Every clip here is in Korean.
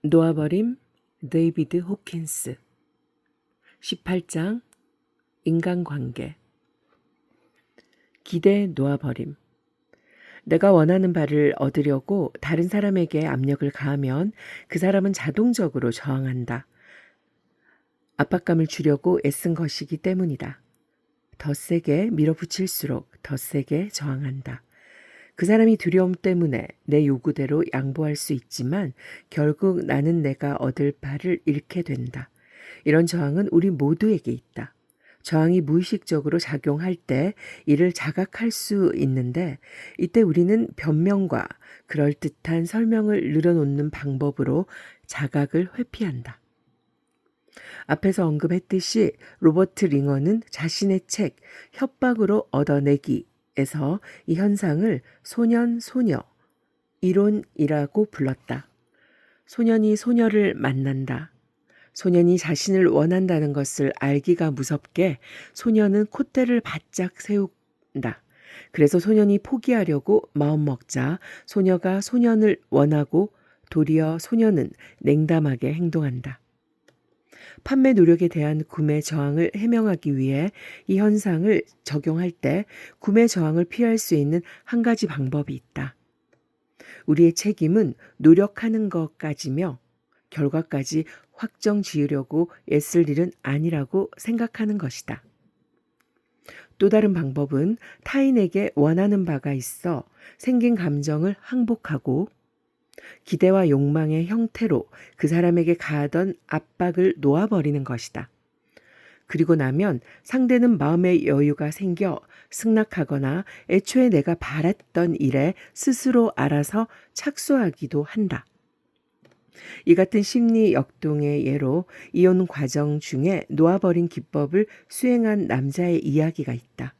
놓아버림 데이비드 호킨스 18장 인간관계 기대 놓아버림 내가 원하는 바를 얻으려고 다른 사람에게 압력을 가하면 그 사람은 자동적으로 저항한다. 압박감을 주려고 애쓴 것이기 때문이다. 더 세게 밀어붙일수록 더 세게 저항한다. 그 사람이 두려움 때문에 내 요구대로 양보할 수 있지만 결국 나는 내가 얻을 바를 잃게 된다. 이런 저항은 우리 모두에게 있다. 저항이 무의식적으로 작용할 때 이를 자각할 수 있는데 이때 우리는 변명과 그럴듯한 설명을 늘어놓는 방법으로 자각을 회피한다. 앞에서 언급했듯이 로버트 링어는 자신의 책 협박으로 얻어내기에서 이 현상을 소년-소녀 이론이라고 불렀다. 소년이 소녀를 만난다. 소년이 자신을 원한다는 것을 알기가 무섭게 소년은 콧대를 바짝 세운다. 그래서 소년이 포기하려고 마음먹자 소녀가 소년을 원하고 도리어 소년은 냉담하게 행동한다. 판매 노력에 대한 구매 저항을 해명하기 위해 이 현상을 적용할 때 구매 저항을 피할 수 있는 한 가지 방법이 있다. 우리의 책임은 노력하는 것까지며 결과까지 확정 지으려고 애쓸 일은 아니라고 생각하는 것이다. 또 다른 방법은 타인에게 원하는 바가 있어 생긴 감정을 항복하고 기대와 욕망의 형태로 그 사람에게 가하던 압박을 놓아버리는 것이다. 그리고 나면 상대는 마음의 여유가 생겨 승낙하거나 애초에 내가 바랐던 일에 스스로 알아서 착수하기도 한다. 이 같은 심리 역동의 예로 이혼 과정 중에 놓아버린 기법을 수행한 남자의 이야기가 있다.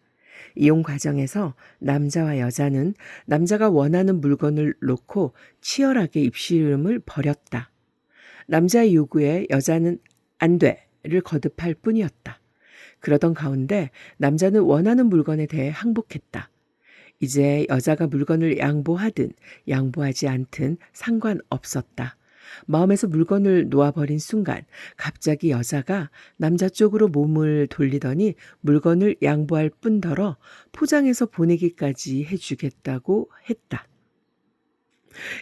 이혼 과정에서 남자와 여자는 남자가 원하는 물건을 놓고 치열하게 입씨름을 벌였다. 남자의 요구에 여자는 안 돼를 거듭할 뿐이었다. 그러던 가운데 남자는 원하는 물건에 대해 항복했다. 이제 여자가 물건을 양보하든 양보하지 않든 상관없었다. 마음에서 물건을 놓아버린 순간 갑자기 여자가 남자 쪽으로 몸을 돌리더니 물건을 양보할 뿐더러 포장해서 보내기까지 해주겠다고 했다.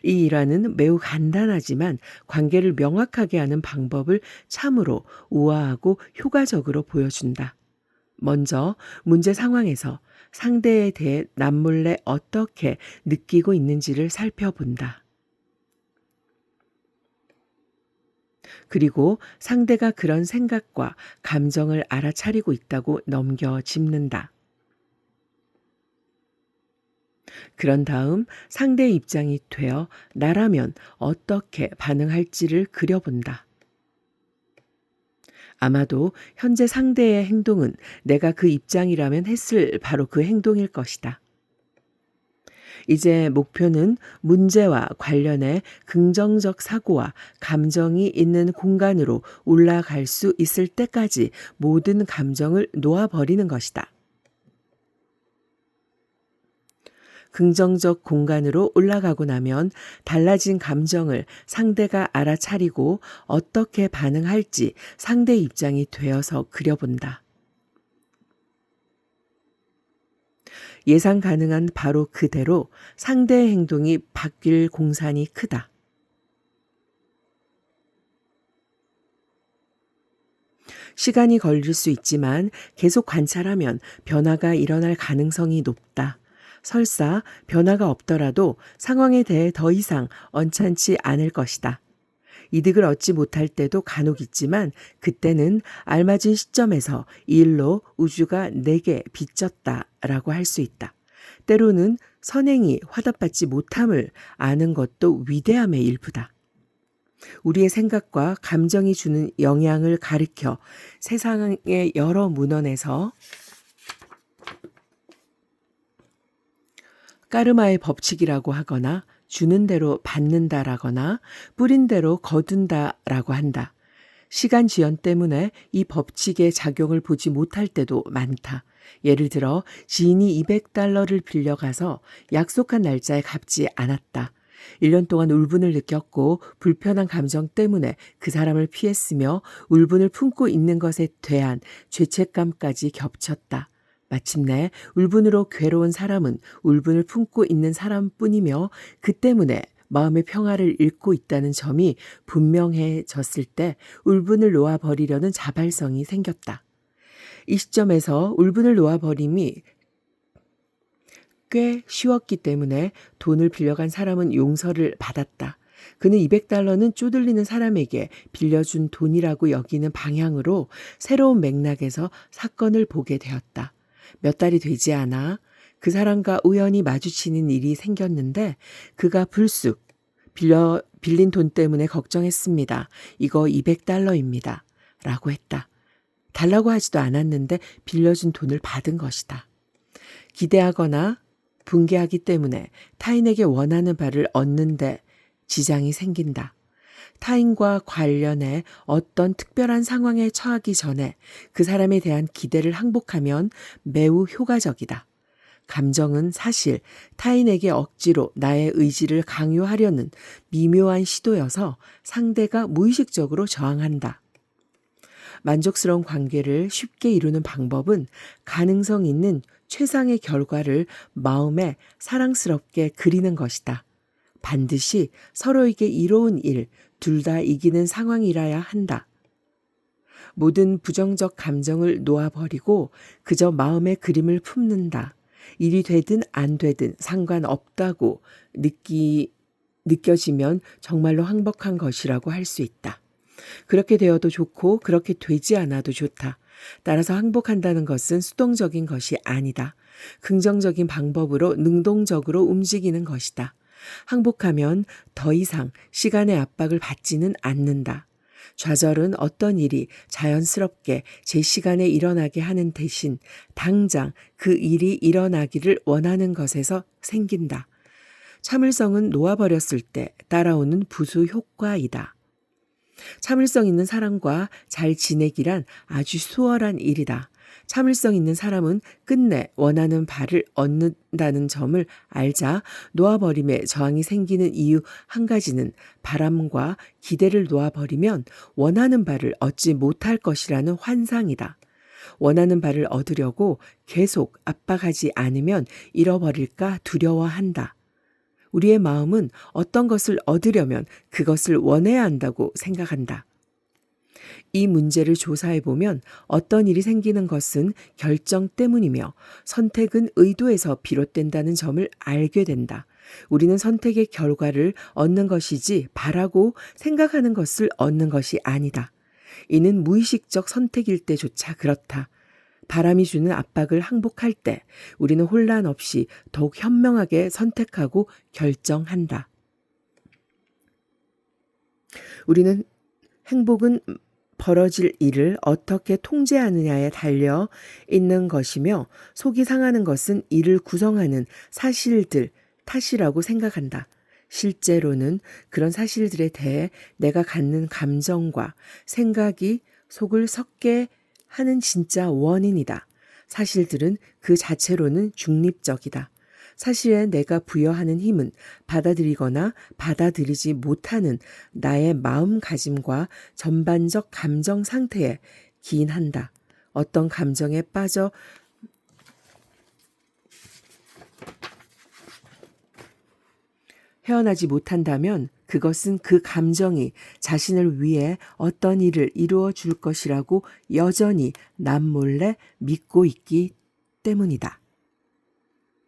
이 일화는 매우 간단하지만 관계를 명확하게 하는 방법을 참으로 우아하고 효과적으로 보여준다. 먼저 문제 상황에서 상대에 대해 남몰래 어떻게 느끼고 있는지를 살펴본다. 그리고 상대가 그런 생각과 감정을 알아차리고 있다고 넘겨짚는다. 그런 다음 상대의 입장이 되어 나라면 어떻게 반응할지를 그려본다. 아마도 현재 상대의 행동은 내가 그 입장이라면 했을 바로 그 행동일 것이다. 이제 목표는 문제와 관련해 긍정적 사고와 감정이 있는 공간으로 올라갈 수 있을 때까지 모든 감정을 놓아버리는 것이다. 긍정적 공간으로 올라가고 나면 달라진 감정을 상대가 알아차리고 어떻게 반응할지 상대 입장이 되어서 그려본다. 예상 가능한 바로 그대로 상대의 행동이 바뀔 공산이 크다. 시간이 걸릴 수 있지만 계속 관찰하면 변화가 일어날 가능성이 높다. 설사 변화가 없더라도 상황에 대해 더 이상 언짢지 않을 것이다. 이득을 얻지 못할 때도 간혹 있지만 그때는 알맞은 시점에서 이 일로 우주가 내게 빚졌다라고 할 수 있다. 때로는 선행이 화답받지 못함을 아는 것도 위대함의 일부다. 우리의 생각과 감정이 주는 영향을 가리켜 세상의 여러 문헌에서 까르마의 법칙이라고 하거나 주는 대로 받는다라거나 뿌린 대로 거둔다라고 한다. 시간 지연 때문에 이 법칙의 작용을 보지 못할 때도 많다. 예를 들어 지인이 $200를 빌려가서 약속한 날짜에 갚지 않았다. 1년 동안 울분을 느꼈고 불편한 감정 때문에 그 사람을 피했으며 울분을 품고 있는 것에 대한 죄책감까지 겹쳤다. 마침내 울분으로 괴로운 사람은 울분을 품고 있는 사람뿐이며 그 때문에 마음의 평화를 잃고 있다는 점이 분명해졌을 때 울분을 놓아버리려는 자발성이 생겼다. 이 시점에서 울분을 놓아버림이 꽤 쉬웠기 때문에 돈을 빌려간 사람은 용서를 받았다. 그는 $200는 쪼들리는 사람에게 빌려준 돈이라고 여기는 방향으로 새로운 맥락에서 사건을 보게 되었다. 몇 달이 되지 않아 그 사람과 우연히 마주치는 일이 생겼는데 그가 불쑥 빌린 돈 때문에 걱정했습니다. 이거 $200입니다. 라고 했다. 달라고 하지도 않았는데 빌려준 돈을 받은 것이다. 기대하거나 분개하기 때문에 타인에게 원하는 바를 얻는데 지장이 생긴다. 타인과 관련해 어떤 특별한 상황에 처하기 전에 그 사람에 대한 기대를 항복하면 매우 효과적이다. 감정은 사실 타인에게 억지로 나의 의지를 강요하려는 미묘한 시도여서 상대가 무의식적으로 저항한다. 만족스러운 관계를 쉽게 이루는 방법은 가능성 있는 최상의 결과를 마음에 사랑스럽게 그리는 것이다. 반드시 서로에게 이로운 일, 둘 다 이기는 상황이라야 한다. 모든 부정적 감정을 놓아버리고 그저 마음의 그림을 품는다. 일이 되든 안 되든 상관없다고 느껴지면 정말로 행복한 것이라고 할 수 있다. 그렇게 되어도 좋고 그렇게 되지 않아도 좋다. 따라서 행복한다는 것은 수동적인 것이 아니다. 긍정적인 방법으로 능동적으로 움직이는 것이다. 행복하면 더 이상 시간의 압박을 받지는 않는다. 좌절은 어떤 일이 자연스럽게 제 시간에 일어나게 하는 대신 당장 그 일이 일어나기를 원하는 것에서 생긴다. 참을성은 놓아버렸을 때 따라오는 부수 효과이다. 참을성 있는 사람과 잘 지내기란 아주 수월한 일이다. 참을성 있는 사람은 끝내 원하는 바를 얻는다는 점을 알자 놓아버림에 저항이 생기는 이유 한 가지는 바람과 기대를 놓아버리면 원하는 바를 얻지 못할 것이라는 환상이다. 원하는 바를 얻으려고 계속 압박하지 않으면 잃어버릴까 두려워한다. 우리의 마음은 어떤 것을 얻으려면 그것을 원해야 한다고 생각한다. 이 문제를 조사해보면 어떤 일이 생기는 것은 결정 때문이며 선택은 의도에서 비롯된다는 점을 알게 된다. 우리는 선택의 결과를 얻는 것이지 바라고 생각하는 것을 얻는 것이 아니다. 이는 무의식적 선택일 때조차 그렇다. 바람이 주는 압박을 항복할 때 우리는 혼란 없이 더욱 현명하게 선택하고 결정한다. 우리는 행복은 벌어질 일을 어떻게 통제하느냐에 달려 있는 것이며 속이 상하는 것은 이를 구성하는 사실들 탓이라고 생각한다. 실제로는 그런 사실들에 대해 내가 갖는 감정과 생각이 속을 썩게 하는 진짜 원인이다. 사실들은 그 자체로는 중립적이다. 사실에 내가 부여하는 힘은 받아들이거나 받아들이지 못하는 나의 마음가짐과 전반적 감정 상태에 기인한다. 어떤 감정에 빠져 헤어나지 못한다면 그것은 그 감정이 자신을 위해 어떤 일을 이루어 줄 것이라고 여전히 남몰래 믿고 있기 때문이다.